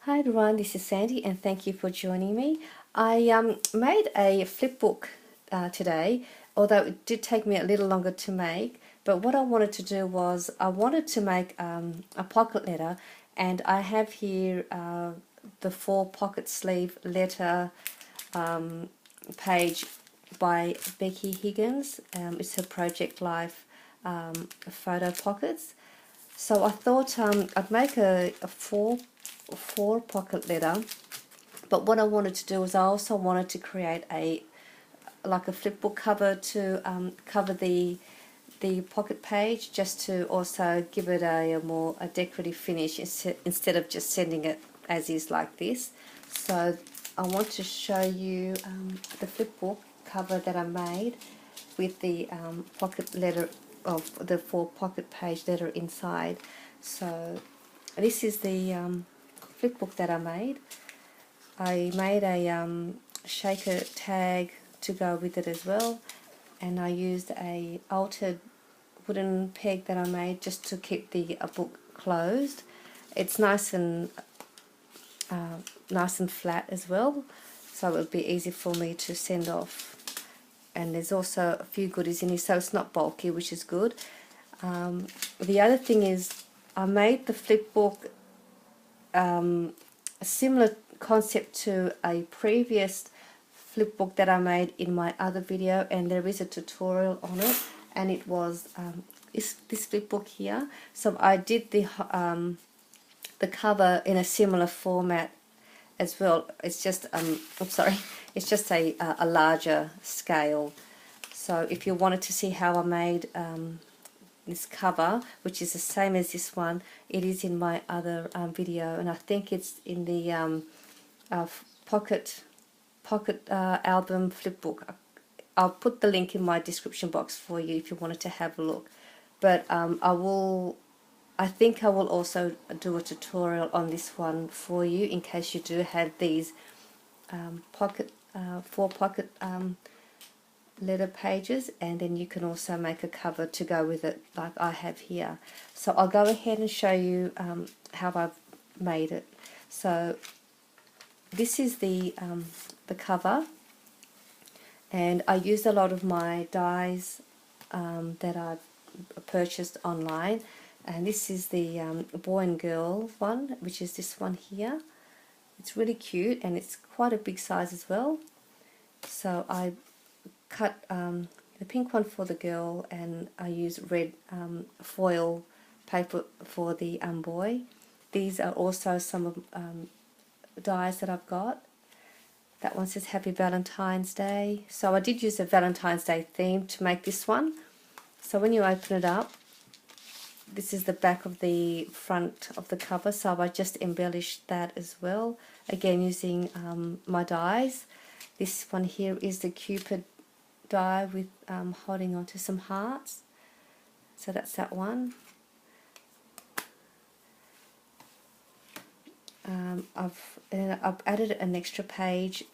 Hi everyone, this is Sandy and thank you for joining me. I made a flipbook today, although it did take me a little longer to make, but what I wanted to do was I wanted to make a pocket letter, and I have here the 4 pocket sleeve letter page by Becky Higgins. It's her Project Life photo pockets. So I thought I'd make a four pocket letter, but what I wanted to do is I also wanted to create a flipbook cover to cover the pocket page, just to also give it a more decorative finish instead of just sending it as is like this. So I want to show you the flipbook cover that I made with the pocket letter of the 4 pocket page letter inside. So this is the flipbook that I made. I made a shaker tag to go with it as well, and I used a altered wooden peg that I made just to keep the book closed. It's nice and flat as well, so it would be easy for me to send off. And there's also a few goodies in here, so it's not bulky, which is good. The other thing is I made the flipbook a similar concept to a previous flipbook that I made in my other video, and there is a tutorial on it, and it was this flipbook here. So I did the cover in a similar format as well. It's just it's just a larger scale. So if you wanted to see how I made this cover, which is the same as this one, it is in my other video, and I think it's in the pocket album flipbook. I'll put the link in my description box for you if you wanted to have a look. But I think I will also do a tutorial on this one for you in case you do have these 4 pocket letter pages, and then you can also make a cover to go with it like I have here. So I'll go ahead and show you how I've made it. So this is the cover, and I used a lot of my dies that I've purchased online, and this is the boy and girl one, which is this one here. It's really cute, and it's quite a big size as well. So I cut the pink one for the girl, and I use red foil paper for the boy. These are also some of dies that I've got. That one says Happy Valentine's Day. So I did use a Valentine's Day theme to make this one. So when you open it up, this is the back of the front of the cover, so I just embellished that as well, again using my dies. This one here is the Cupid die with holding on to some hearts, so that's that one. I've added an extra page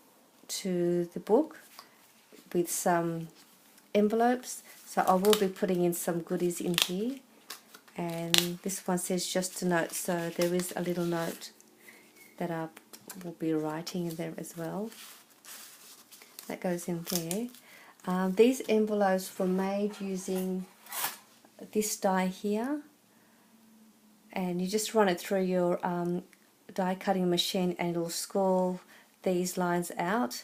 to the book with some envelopes, so I will be putting in some goodies in here. And this one says just a note, so there is a little note that I will be writing in there as well. That goes in there. These envelopes were made using this die here, and you just run it through your die cutting machine, and it will score these lines out,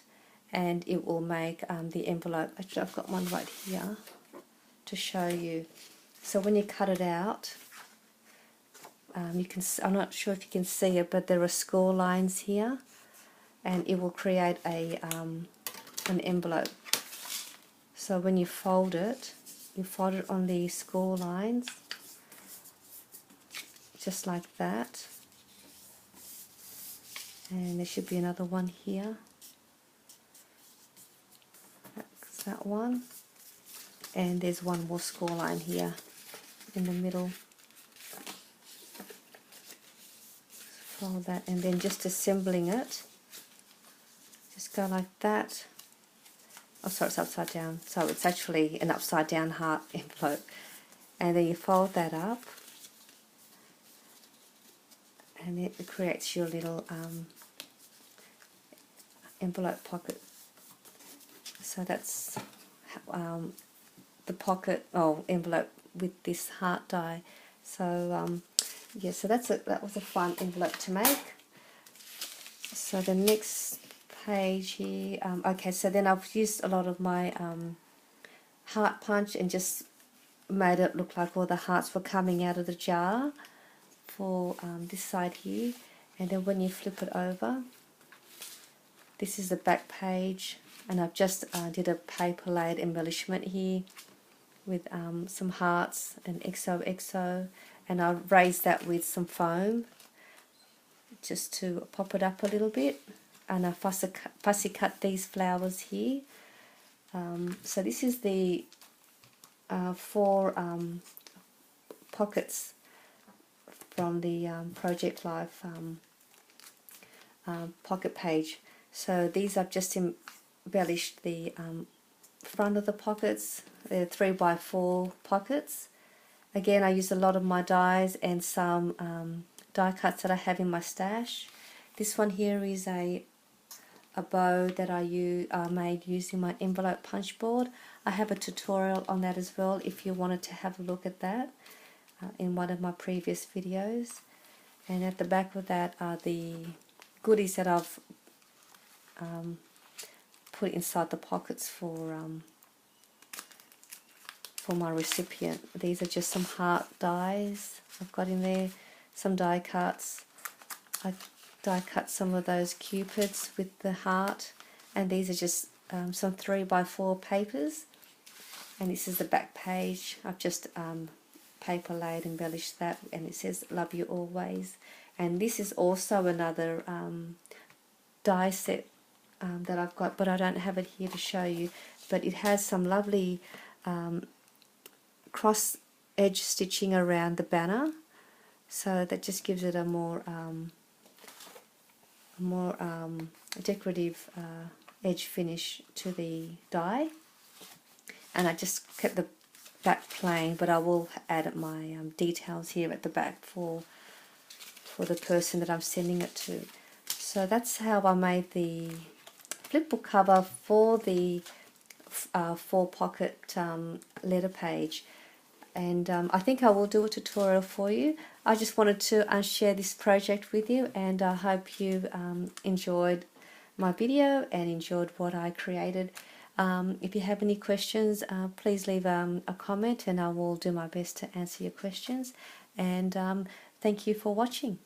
and it will make the envelope. Actually, I've got one right here to show you. So when you cut it out, you can. I'm not sure if you can see it, but there are score lines here, and it will create a an envelope. So when you fold it on the score lines, just like that. And there should be another one here. That's that one. And there's one more score line here in the middle. Fold that, and then just assembling it, just go like that. Oh, sorry, it's upside down. So it's actually an upside down heart envelope. And then you fold that up, and it creates your little envelope pocket. So that's the pocket envelope with this heart die. So yeah, so that was a fun envelope to make. So the next page here, okay, so then I've used a lot of my heart punch and just made it look like all the hearts were coming out of the jar for this side here. And then when you flip it over, this is the back page, and I've just did a paper laid embellishment here with some hearts and XOXO, and I've raised that with some foam just to pop it up a little bit, and I fussy cut these flowers here. So this is the 4 pockets from the Project Life pocket page. So these I've just embellished the front of the pockets. They're 3x4 pockets. Again, I use a lot of my dies and some die cuts that I have in my stash. This one here is a bow that I made using my envelope punch board. I have a tutorial on that as well if you wanted to have a look at that in one of my previous videos. And at the back of that are the goodies that I've put inside the pockets for my recipient. These are just some heart dies I've got in there, some die cuts. I die cut some of those cupids with the heart, and these are just some 3x4 papers. And this is the back page. I've just paper laid, embellished that, and it says "Love you always." And this is also another die set that I've got, but I don't have it here to show you. But it has some lovely cross edge stitching around the banner, so that just gives it a more decorative edge finish to the die. And I just kept the back plain, but I will add my details here at the back for the person that I'm sending it to. So that's how I made the flipbook cover for the 4 pocket letter page. And I think I will do a tutorial for you. I just wanted to share this project with you, and I hope you enjoyed my video and enjoyed what I created. If you have any questions, please leave a comment, and I will do my best to answer your questions. And thank you for watching.